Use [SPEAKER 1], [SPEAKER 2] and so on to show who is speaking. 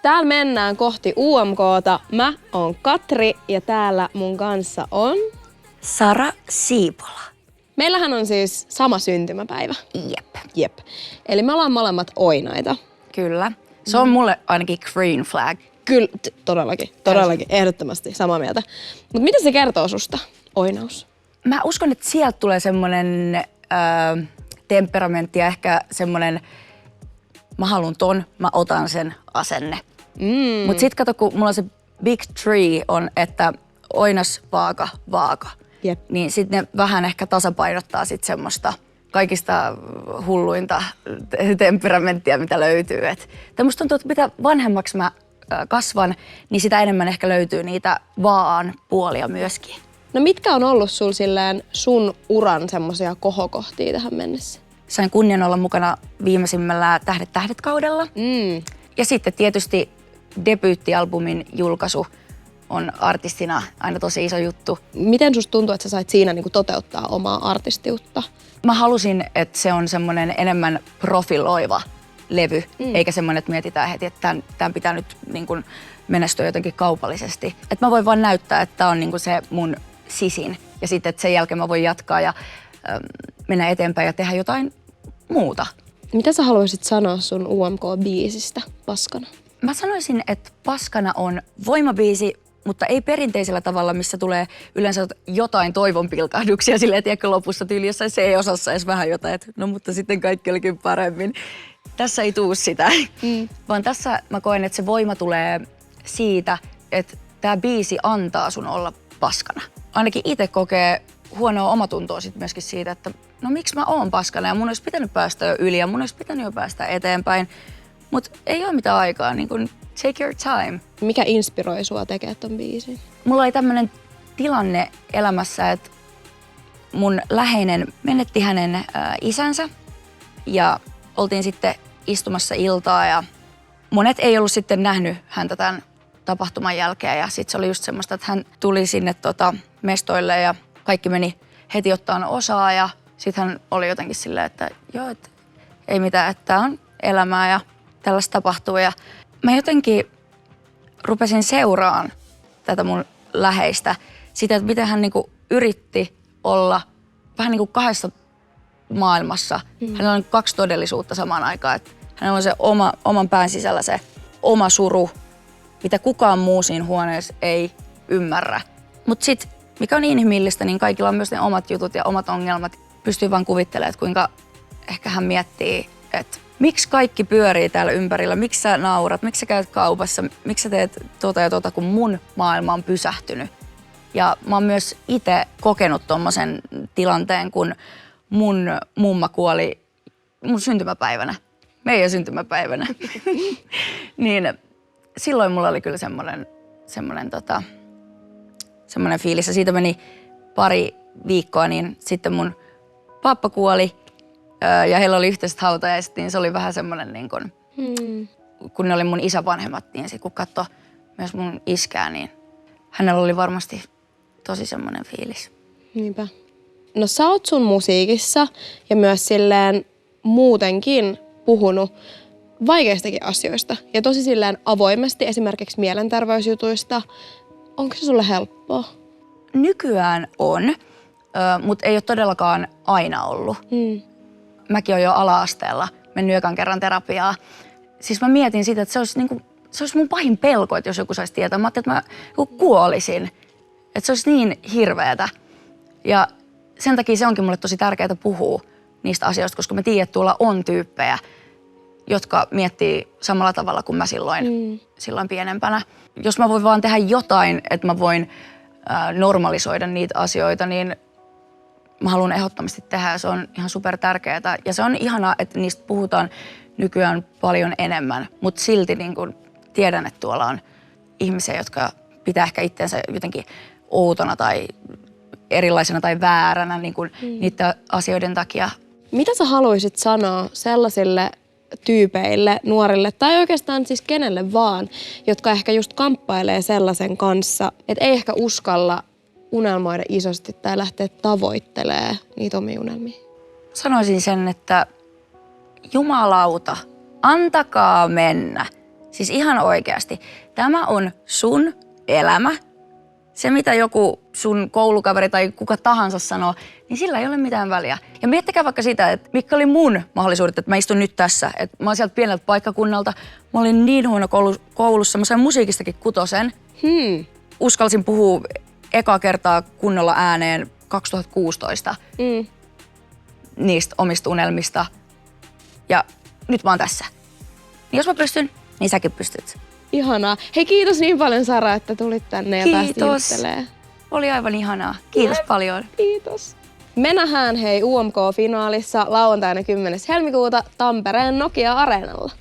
[SPEAKER 1] Täällä mennään kohti UMK:ta. Mä oon Katri ja täällä mun kanssa on
[SPEAKER 2] Sara Siipola.
[SPEAKER 1] Meillähän on siis sama syntymäpäivä.
[SPEAKER 2] Jep.
[SPEAKER 1] Eli me ollaan molemmat Oinaita.
[SPEAKER 2] Kyllä. Se on mulle ainakin green flag.
[SPEAKER 1] Kyllä, todellakin, ehdottomasti samaa mieltä. Mutta mitä se kertoo susta, Oinaus?
[SPEAKER 2] Mä uskon, että sieltä tulee semmonen temperamentti ja ehkä semmonen mä haluun ton, mä otan sen asenne. Mut sit kato, kun mulla on se big tree on, että Oinas, vaaka.
[SPEAKER 1] Jep.
[SPEAKER 2] Niin sit ne vähän ehkä tasapainottaa sit semmoista kaikista hulluinta temperamenttia, mitä löytyy. Et musta tuntuu, että mitä vanhemmaksi mä kasvan, niin sitä enemmän ehkä löytyy niitä vaan puolia myöskin.
[SPEAKER 1] No mitkä on ollut sun uran semmoisia kohokohtia tähän mennessä?
[SPEAKER 2] Sain kunnian olla mukana viimeisimmällä Tähdet-kaudella. Ja sitten tietysti debyyttialbumin julkaisu on artistina aina tosi iso juttu.
[SPEAKER 1] Miten susta tuntuu, että sä sait siinä niinku toteuttaa omaa artistiutta?
[SPEAKER 2] Mä halusin, että se on semmoinen enemmän profiloiva levy, eikä semmoinen, että mietitään heti, että tämän pitää nyt niin kuin menestyä jotenkin kaupallisesti. Että mä voin vaan näyttää, että tää on niin kuin se mun sisin. Ja sitten, että sen jälkeen mä voin jatkaa ja mennä eteenpäin ja tehdä jotain muuta.
[SPEAKER 1] Mitä sä haluaisit sanoa sun UMK-biisistä Paskana?
[SPEAKER 2] Mä sanoisin, että Paskana on voimabiisi, mutta ei perinteisellä tavalla, missä tulee yleensä jotain toivonpilkahduksia silleen, tiedätkö, lopussa tyyli jossain C-osassa edes vähän jotain, että no mutta sitten kaikki olikin paremmin. Tässä ei tuu sitä, vaan tässä mä koen, että se voima tulee siitä, että tää biisi antaa sun olla paskana. Ainakin itse kokee huonoa omatuntoa sit myöskin siitä, että no miksi mä oon paskana ja mun olisi pitänyt päästä jo yli ja mun olisi pitänyt jo päästä eteenpäin. Mut ei ole mitään aikaa, niin kun take your time.
[SPEAKER 1] Mikä inspiroi sua tekemään ton biisin?
[SPEAKER 2] Mulla oli tämmönen tilanne elämässä, että mun läheinen menetti hänen isänsä ja oltiin sitten istumassa iltaa ja monet ei ollut sitten nähnyt häntä tämän tapahtuman jälkeen ja sitten se oli just semmoista, että hän tuli sinne mestoille ja kaikki meni heti ottaan osaa ja sitten hän oli jotenkin silleen, että joo, että ei mitään, että tää on elämää ja tällaista tapahtuu ja mä jotenkin rupesin seuraamaan tätä mun läheistä sitä, että miten hän niinku yritti olla vähän niin kuin kahdessa maailmassa. Hänellä on 2 todellisuutta samaan aikaan. Että hänellä on se oman pään sisällä se oma suru, mitä kukaan muu siinä huoneessa ei ymmärrä. Mutta sitten, mikä on inhimillistä, niin kaikilla on myös ne omat jutut ja omat ongelmat. Pystyy vaan kuvittelemaan, että kuinka ehkä hän miettii, että miksi kaikki pyörii täällä ympärillä, miksi sä naurat, miksi sä käyt kaupassa, miksi sä teet tota, kun mun maailma on pysähtynyt. Ja mä oon myös itse kokenut tommosen tilanteen, kun mun mumma kuoli mun syntymäpäivänä, meidän syntymäpäivänä. Niin silloin mulla oli kyllä semmoinen fiilis. Ja siitä meni pari viikkoa, niin sitten mun pappa kuoli ja heillä oli yhteiset hautajaiset, niin se oli vähän semmoinen niin kun ne oli mun isänvanhemmat, niin sit kun katsoi myös mun iskää, niin hänellä oli varmasti tosi semmoinen fiilis.
[SPEAKER 1] Niinpä. No sä oot sun musiikissa ja myös silleen muutenkin puhunut vaikeistakin asioista ja tosi silleen avoimesti esimerkiksi mielenterveysjutuista. Onko se sulle helppoa?
[SPEAKER 2] Nykyään on, mutta ei ole todellakaan aina ollut. Mäkin olen jo ala-asteella mennyt ekan kerran terapiaa. Siis mä mietin sitä, että se olisi mun pahin pelko, että jos joku saisi tietää. Mä ajattelin, että mä kuolisin. Että se olisi niin hirveetä. Ja sen takia se onkin mulle tosi tärkeää puhua niistä asioista, koska mä tiedän, että tuolla on tyyppejä, jotka miettii samalla tavalla kuin mä silloin pienempänä. Jos mä voin vaan tehdä jotain, että mä voin normalisoida niitä asioita, niin mä haluan ehdottomasti tehdä ja se on ihan super tärkeää. Ja se on ihanaa, että niistä puhutaan nykyään paljon enemmän, mutta silti niin kun tiedän, että tuolla on ihmisiä, jotka pitää ehkä itseensä jotenkin outona tai erilaisena tai vääränä niin kun niiden asioiden takia.
[SPEAKER 1] Mitä sä haluaisit sanoa sellaisille tyypeille, nuorille tai oikeastaan siis kenelle vaan, jotka ehkä just kamppailee sellaisen kanssa, että ei ehkä uskalla unelmoida isosti tai lähteä tavoittelemaan niitä omia unelmia?
[SPEAKER 2] Sanoisin sen, että jumalauta, antakaa mennä. Siis ihan oikeasti. Tämä on sun elämä. Se, mitä joku sun koulukaveri tai kuka tahansa sanoo, niin sillä ei ole mitään väliä. Ja miettikää vaikka sitä, että mitkä oli mun mahdollisuudet, että mä istun nyt tässä. Että mä oon sieltä pieneltä paikkakunnalta. Mä olin niin huono koulussa, mä sain musiikistakin 6. Uskalsin puhua eka kertaa kunnolla ääneen 2016 niistä omista unelmista. Ja nyt mä oon tässä. Niin jos mä pystyn, niin säkin pystyt.
[SPEAKER 1] Ihanaa. Hei, kiitos niin paljon Sara, että tulit tänne ja päästiin juttelemaan.
[SPEAKER 2] Oli aivan ihanaa. Kiitos paljon.
[SPEAKER 1] Kiitos. Me nähdään hei UMK-finaalissa lauantaina 10. helmikuuta Tampereen Nokia-areenalla.